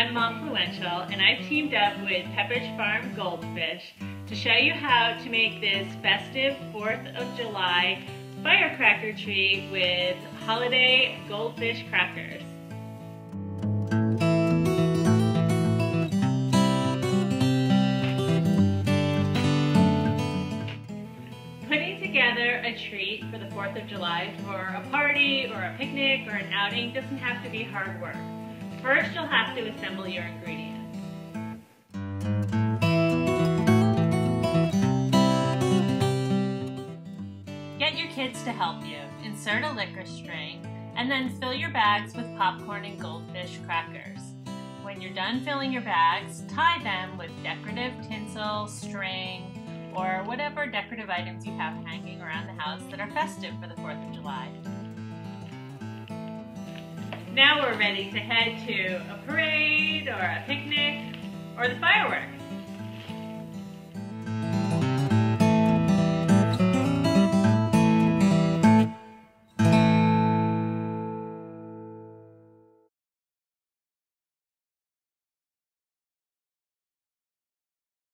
I'm Momfluential, and I've teamed up with Pepperidge Farm Goldfish to show you how to make this festive 4th of July firecracker treat with holiday goldfish crackers. Putting together a treat for the 4th of July for a party or a picnic or an outing doesn't have to be hard work. First, you'll have to assemble your ingredients. Get your kids to help you. Insert a liquor string, and then fill your bags with popcorn and goldfish crackers. When you're done filling your bags, tie them with decorative tinsel, string, or whatever decorative items you have hanging around the house that are festive for the 4th of July. Now we're ready to head to a parade or a picnic or the fireworks.